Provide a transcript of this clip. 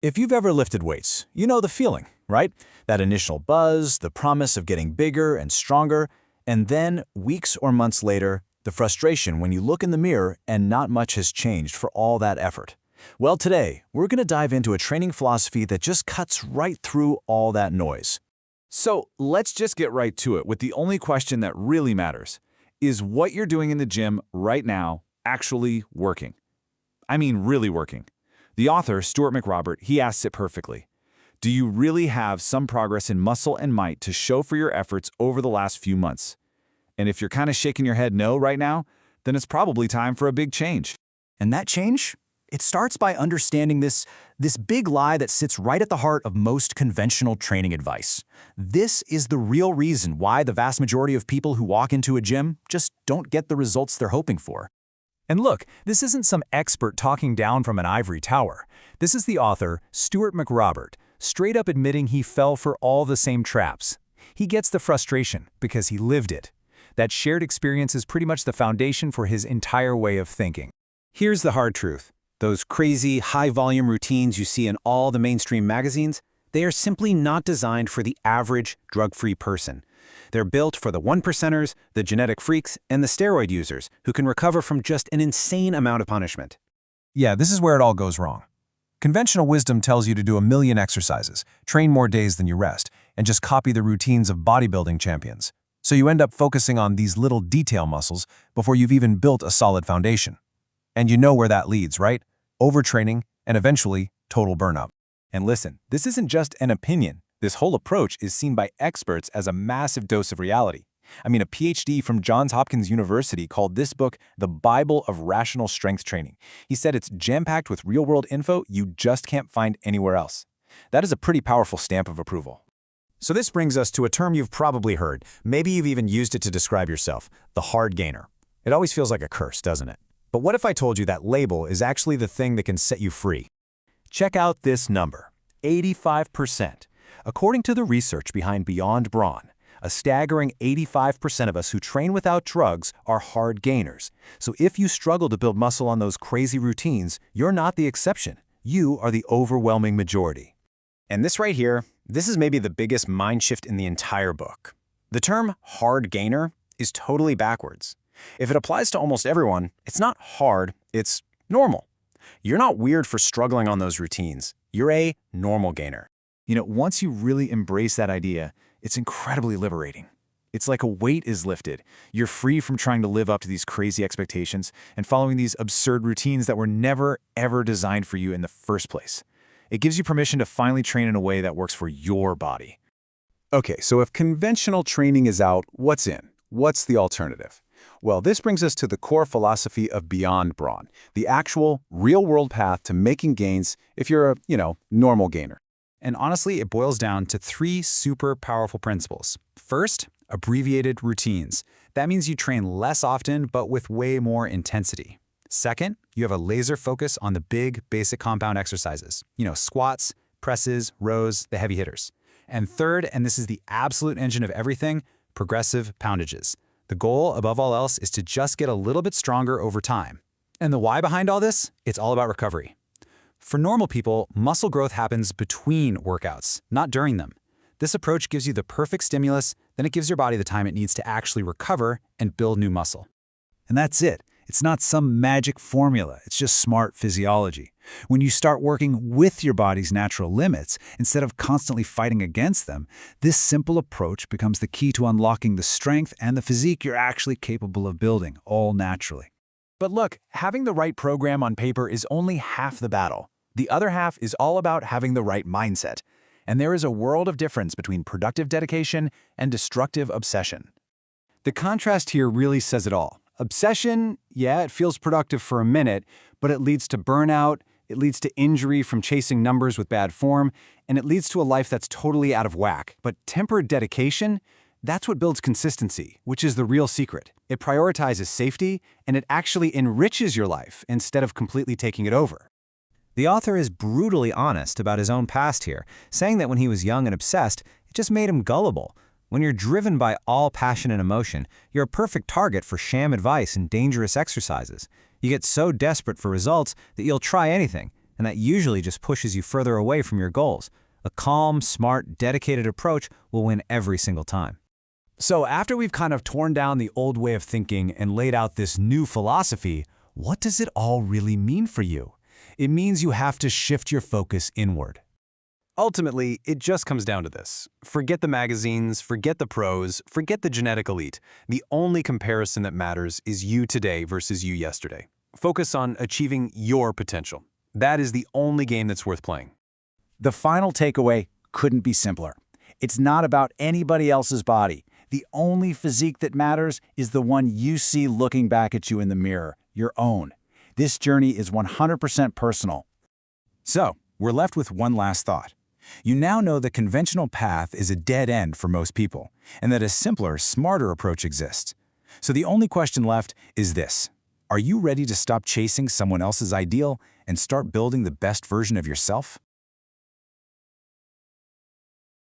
If you've ever lifted weights, you know the feeling, right? That initial buzz, the promise of getting bigger and stronger, and then, weeks or months later, the frustration when you look in the mirror and not much has changed for all that effort. Well, today, we're going to dive into a training philosophy that just cuts right through all that noise. So let's just get right to it with the only question that really matters. Is what you're doing in the gym right now actually working? I mean, really working. The author, Stuart McRobert, he asks it perfectly. Do you really have some progress in muscle and might to show for your efforts over the last few months? And if you're kind of shaking your head no right now, then it's probably time for a big change. And that change? It starts by understanding this big lie that sits right at the heart of most conventional training advice. This is the real reason why the vast majority of people who walk into a gym just don't get the results they're hoping for. And look, this isn't some expert talking down from an ivory tower. This is the author, Stuart McRobert, straight up admitting he fell for all the same traps. He gets the frustration because he lived it. That shared experience is pretty much the foundation for his entire way of thinking. Here's the hard truth. Those crazy, high-volume routines you see in all the mainstream magazines, they are simply not designed for the average, drug-free person. They're built for the one-percenters, the genetic freaks, and the steroid users who can recover from just an insane amount of punishment. Yeah, this is where it all goes wrong. Conventional wisdom tells you to do 1,000,000 exercises, train more days than you rest, and just copy the routines of bodybuilding champions. So you end up focusing on these little detail muscles before you've even built a solid foundation. And you know where that leads, right? Overtraining and eventually total burnout. And listen, this isn't just an opinion. This whole approach is seen by experts as a massive dose of reality. I mean, a PhD from Johns Hopkins University called this book the Bible of Rational Strength Training. He said it's jam-packed with real-world info you just can't find anywhere else. That is a pretty powerful stamp of approval. So this brings us to a term you've probably heard. Maybe you've even used it to describe yourself, the Hardgainer. It always feels like a curse, doesn't it? But what if I told you that label is actually the thing that can set you free? Check out this number, 85%. According to the research behind Beyond Brawn, a staggering 85% of us who train without drugs are hard gainers. So if you struggle to build muscle on those crazy routines, you're not the exception. You are the overwhelming majority. And this right here, this is maybe the biggest mind shift in the entire book. The term hard gainer is totally backwards. If it applies to almost everyone, it's not hard, it's normal. You're not weird for struggling on those routines. You're a normal gainer. You know, once you really embrace that idea, it's incredibly liberating. It's like a weight is lifted. You're free from trying to live up to these crazy expectations and following these absurd routines that were never, ever designed for you in the first place. It gives you permission to finally train in a way that works for your body. Okay, so if conventional training is out, what's in? What's the alternative? Well, this brings us to the core philosophy of Beyond Brawn, the actual, real-world path to making gains if you're a, normal gainer. And honestly, it boils down to 3 super powerful principles. First, abbreviated routines. That means you train less often, but with way more intensity. Second, you have a laser focus on the big, basic compound exercises. Squats, presses, rows, the heavy hitters. And third, and this is the absolute engine of everything, progressive poundages. The goal, above all else, is to just get a little bit stronger over time. And the why behind all this? It's all about recovery. For normal people, muscle growth happens between workouts, not during them. This approach gives you the perfect stimulus, then it gives your body the time it needs to actually recover and build new muscle. And that's it. It's not some magic formula, it's just smart physiology. When you start working with your body's natural limits, instead of constantly fighting against them, this simple approach becomes the key to unlocking the strength and the physique you're actually capable of building, all naturally. But look, having the right program on paper is only half the battle. The other half is all about having the right mindset. And there is a world of difference between productive dedication and destructive obsession. The contrast here really says it all. Obsession, yeah, it feels productive for a minute, but it leads to burnout, it leads to injury from chasing numbers with bad form, and it leads to a life that's totally out of whack. But tempered dedication, that's what builds consistency, which is the real secret. It prioritizes safety, and it actually enriches your life instead of completely taking it over. The author is brutally honest about his own past here, saying that when he was young and obsessed, it just made him gullible. When you're driven by all passion and emotion, you're a perfect target for sham advice and dangerous exercises. You get so desperate for results that you'll try anything, and that usually just pushes you further away from your goals. A calm, smart, dedicated approach will win every single time. So after we've kind of torn down the old way of thinking and laid out this new philosophy, what does it all really mean for you? It means you have to shift your focus inward. Ultimately, it just comes down to this. Forget the magazines, forget the pros, forget the genetic elite. The only comparison that matters is you today versus you yesterday. Focus on achieving your potential. That is the only game that's worth playing. The final takeaway couldn't be simpler. It's not about anybody else's body. The only physique that matters is the one you see looking back at you in the mirror, your own. This journey is 100% personal. So, we're left with one last thought. You now know the conventional path is a dead end for most people, and that a simpler, smarter approach exists. So the only question left is this: are you ready to stop chasing someone else's ideal and start building the best version of yourself?